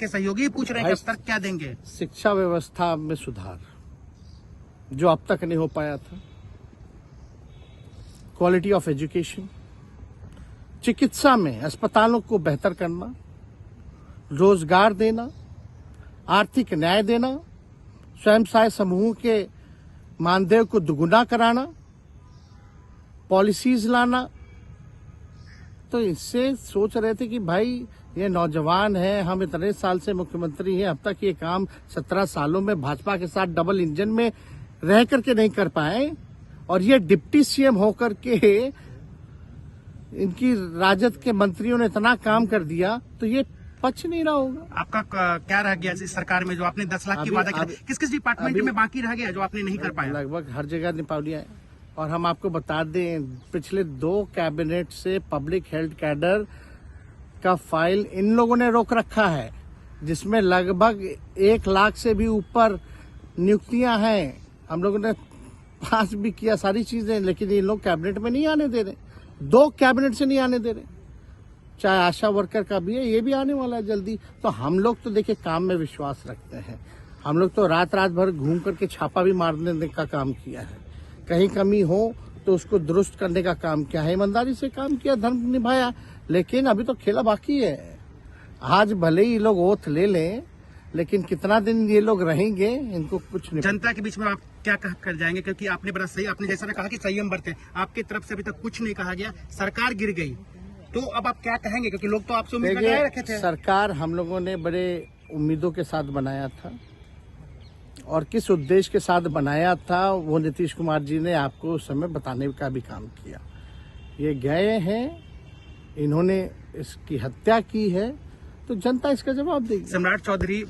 के सहयोगी पूछ रहे हैं कि अब तक क्या देंगे? शिक्षा व्यवस्था में सुधार जो अब तक नहीं हो पाया था, क्वालिटी ऑफ एजुकेशन, चिकित्सा में अस्पतालों को बेहतर करना, रोजगार देना, आर्थिक न्याय देना, स्वयं सहायता समूह के मानदेय को दुगुना कराना, पॉलिसीज लाना। तो इससे सोच रहे थे कि भाई ये नौजवान है, हम इतने साल से मुख्यमंत्री हैं, अब तक ये काम 17 सालों में भाजपा के साथ डबल इंजन में रह करके नहीं कर पाए, और ये डिप्टी सीएम होकर के इनकी राजद के मंत्रियों ने इतना काम कर दिया, तो ये पच नहीं रहा होगा। आपका क्या रह गया इस सरकार में जो आपने 10 लाख की वादा किया? किस किस डिपार्टमेंट में बाकी रह गया जो आपने नहीं कर पाया? लगभग हर जगह निपा लिया है। और हम आपको बता दें, पिछले 2 कैबिनेट से पब्लिक हेल्थ कैडर का फाइल इन लोगों ने रोक रखा है, जिसमें लगभग 1 लाख से भी ऊपर नियुक्तियां हैं। हम लोगों ने पास भी किया सारी चीजें, लेकिन ये लोग कैबिनेट में नहीं आने दे रहे। 2 कैबिनेट से नहीं आने दे रहे। चाहे आशा वर्कर का भी है, ये भी आने वाला है जल्दी। तो हम लोग तो देखिए काम में विश्वास रखते हैं। हम लोग तो रात भर घूम करके छापा भी मारने का काम किया है। कहीं कमी हो तो उसको दुरुस्त करने का काम किया है, ईमानदारी से काम किया, धर्म निभाया। लेकिन अभी तो खेला बाकी है। आज भले ही लोग ओथ ले लें, लेकिन कितना दिन ये लोग रहेंगे, इनको कुछ नहीं। जनता के बीच में आप क्या कह कर जाएंगे? क्योंकि आपने बड़ा सही, आपने जैसा कहा कि संयम बरते, आपकी तरफ से अभी तक कुछ नहीं कहा गया, सरकार गिर गई, तो अब आप क्या कहेंगे? क्योंकि लोग तो आपसे उम्मीद लगाए रखे थे। सरकार हम लोगों ने बड़े उम्मीदों के साथ बनाया था, और किस उद्देश्य के साथ बनाया था वो नीतीश कुमार जी ने आपको उस समय बताने का भी काम किया। ये गए हैं, इन्होंने इसकी हत्या की है, तो जनता इसका जवाब देगी। सम्राट चौधरी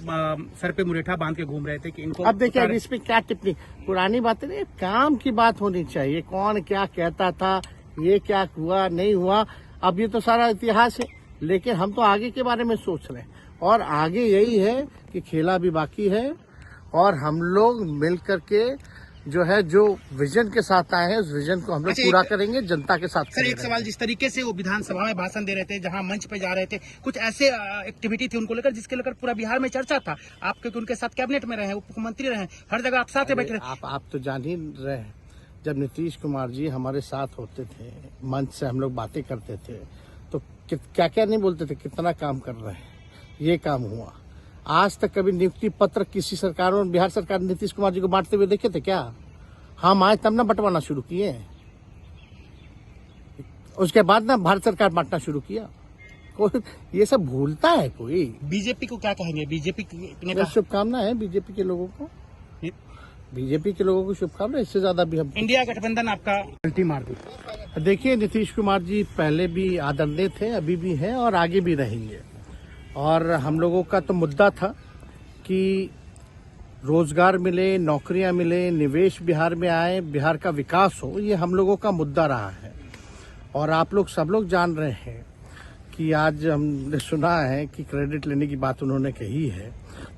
सर पे मुरेठा बांध के घूम रहे थे कि इनको अब देखिए, अब इस पे क्या टिप्पणी, पुरानी बातें नहीं, काम की बात होनी चाहिए। कौन क्या कहता था, ये क्या हुआ नहीं हुआ, अब ये तो सारा इतिहास है। लेकिन हम तो आगे के बारे में सोच रहे हैं, और आगे यही है कि खेला भी बाकी है, और हम लोग मिल करके जो है, जो विजन के साथ आए हैं, उस विजन को हम लोग पूरा करेंगे, जनता के साथ। सर, एक सवाल, जिस तरीके से वो विधानसभा में भाषण दे रहे थे, जहां मंच पे जा रहे थे, कुछ ऐसे एक्टिविटी थी उनको लेकर जिसके लेकर पूरा बिहार में चर्चा था। आप क्योंकि उनके साथ कैबिनेट में रहे, उप मुख्यमंत्री रहे, हर जगह आप साथ बैठे रहे। आप तो जान ही रहे हैं, जब नीतीश कुमार जी हमारे साथ होते थे, मंच से हम लोग बातें करते थे, तो क्या क्या नहीं बोलते थे, कितना काम कर रहे हैं, ये काम हुआ। आज तक कभी नियुक्ति पत्र किसी सरकारों ने, बिहार सरकार ने नीतीश कुमार जी को बांटते हुए देखे थे क्या? हम आए तब ना बंटवाना शुरू किए, उसके बाद ना भारत सरकार बांटना शुरू किया। कोई ये सब भूलता है कोई? बीजेपी को क्या कहेंगे? बीजेपी ने शुभकामना है बीजेपी के लोगों को, बीजेपी के लोगों को शुभकामना। इससे ज्यादा भी हम इंडिया गठबंधन आपका उल्टी मार दी। देखिए, नीतीश कुमार जी पहले भी आदरणीय थे, अभी भी हैं और आगे भी रहेंगे। और हम लोगों का तो मुद्दा था कि रोजगार मिले, नौकरियां मिले, निवेश बिहार में आए, बिहार का विकास हो, ये हम लोगों का मुद्दा रहा है। और आप लोग सब लोग जान रहे हैं कि आज हमने सुना है कि क्रेडिट लेने की बात उन्होंने कही है,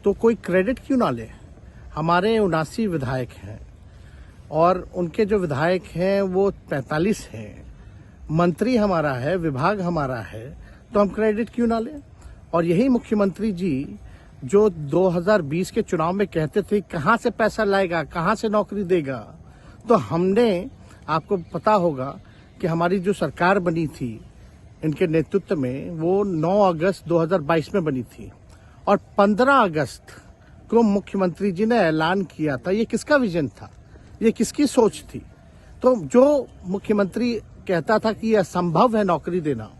तो कोई क्रेडिट क्यों ना ले? हमारे 79 विधायक हैं, और उनके जो विधायक हैं वो 45 हैं, मंत्री हमारा है, विभाग हमारा है, तो हम क्रेडिट क्यों ना लें? और यही मुख्यमंत्री जी जो 2020 के चुनाव में कहते थे कहाँ से पैसा लाएगा, कहाँ से नौकरी देगा, तो हमने, आपको पता होगा कि हमारी जो सरकार बनी थी इनके नेतृत्व में, वो 9 अगस्त 2022 में बनी थी, और 15 अगस्त को मुख्यमंत्री जी ने ऐलान किया था। ये किसका विजन था, ये किसकी सोच थी? तो जो मुख्यमंत्री कहता था कि यह असंभव है नौकरी देना,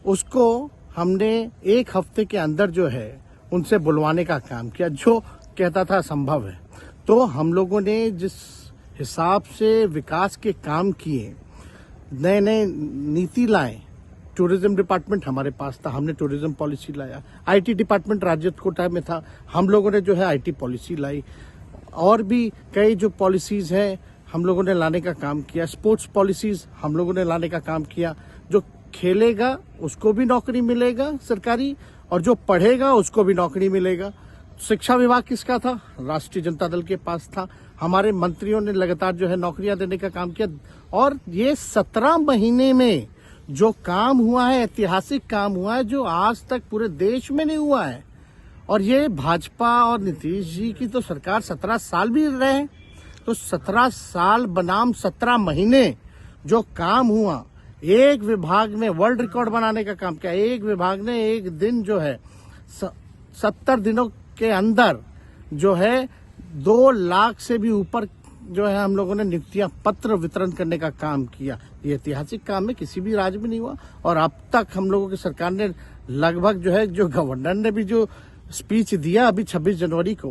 उसको हमने 1 हफ्ते के अंदर जो है उनसे बुलवाने का काम किया, जो कहता था असंभव है। तो हम लोगों ने जिस हिसाब से विकास के काम किए, नए नए नीति लाए, टूरिज्म डिपार्टमेंट हमारे पास था, हमने टूरिज्म पॉलिसी लाया। आईटी डिपार्टमेंट राज्य कोटा में था, हम लोगों ने जो है आईटी पॉलिसी लाई। और भी कई जो पॉलिसीज हैं हम लोगों ने लाने का काम किया। स्पोर्ट्स पॉलिसीज हम लोगों ने लाने का काम किया। जो खेलेगा उसको भी नौकरी मिलेगा सरकारी, और जो पढ़ेगा उसको भी नौकरी मिलेगा। शिक्षा विभाग किसका था? राष्ट्रीय जनता दल के पास था। हमारे मंत्रियों ने लगातार जो है नौकरियां देने का काम किया। और ये 17 महीने में जो काम हुआ है, ऐतिहासिक काम हुआ है, जो आज तक पूरे देश में नहीं हुआ है। और ये भाजपा और नीतीश जी की तो सरकार 17 साल भी रहे हैं, तो 17 साल बनाम 17 महीने जो काम हुआ, एक विभाग ने वर्ल्ड रिकॉर्ड बनाने का काम किया। एक विभाग ने एक दिन जो है 70 दिनों के अंदर जो है 2 लाख से भी ऊपर जो है हम लोगों ने नियुक्तियां पत्र वितरण करने का काम किया। ये ऐतिहासिक काम है, किसी भी राज्य में नहीं हुआ। और अब तक हम लोगों की सरकार ने लगभग जो है, जो गवर्नर ने भी जो स्पीच दिया अभी 26 जनवरी को,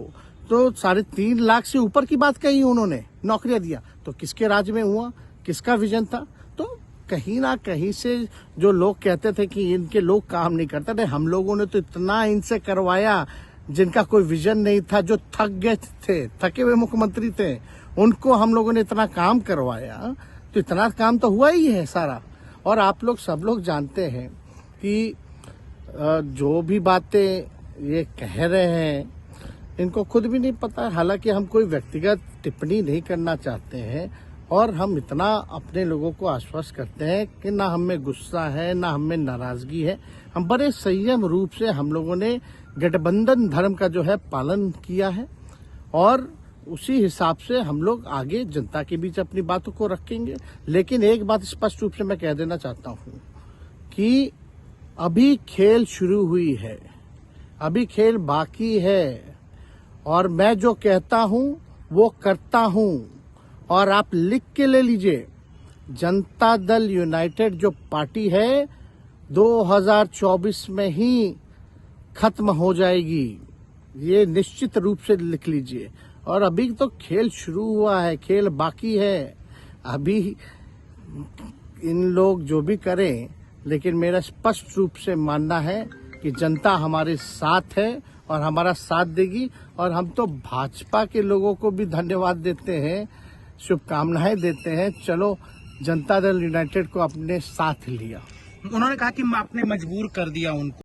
तो 3.5 लाख से ऊपर की बात कही उन्होंने, नौकरियां दिया। तो किसके राज्य में हुआ, किसका विजन था? तो कहीं ना कहीं से जो लोग कहते थे कि इनके लोग काम नहीं करते थे, हम लोगों ने तो इतना इनसे करवाया जिनका कोई विजन नहीं था, जो थक गए थे, थके हुए मुख्यमंत्री थे, उनको हम लोगों ने इतना काम करवाया। तो इतना काम तो हुआ ही है सारा। और आप लोग सब लोग जानते हैं कि जो भी बातें ये कह रहे हैं इनको खुद भी नहीं पता। हालांकि हम कोई व्यक्तिगत टिप्पणी नहीं करना चाहते हैं, और हम इतना अपने लोगों को आश्वस्त करते हैं कि ना हमें गुस्सा है, ना हमें नाराजगी है। हम बड़े संयम रूप से हम लोगों ने गठबंधन धर्म का जो है पालन किया है, और उसी हिसाब से हम लोग आगे जनता के बीच अपनी बातों को रखेंगे। लेकिन एक बात स्पष्ट रूप से मैं कह देना चाहता हूँ कि अभी खेल शुरू हुई है, अभी खेल बाकी है, और मैं जो कहता हूँ वो करता हूँ। और आप लिख के ले लीजिए, जनता दल यूनाइटेड जो पार्टी है 2024 में ही खत्म हो जाएगी, ये निश्चित रूप से लिख लीजिए। और अभी तो खेल शुरू हुआ है, खेल बाकी है। अभी इन लोग जो भी करें, लेकिन मेरा स्पष्ट रूप से मानना है कि जनता हमारे साथ है और हमारा साथ देगी। और हम तो भाजपा के लोगों को भी धन्यवाद देते हैं, शुभकामनाएं देते हैं। चलो, जनता दल यूनाइटेड को अपने साथ लिया। उन्होंने कहा कि आपने मजबूर कर दिया उनको।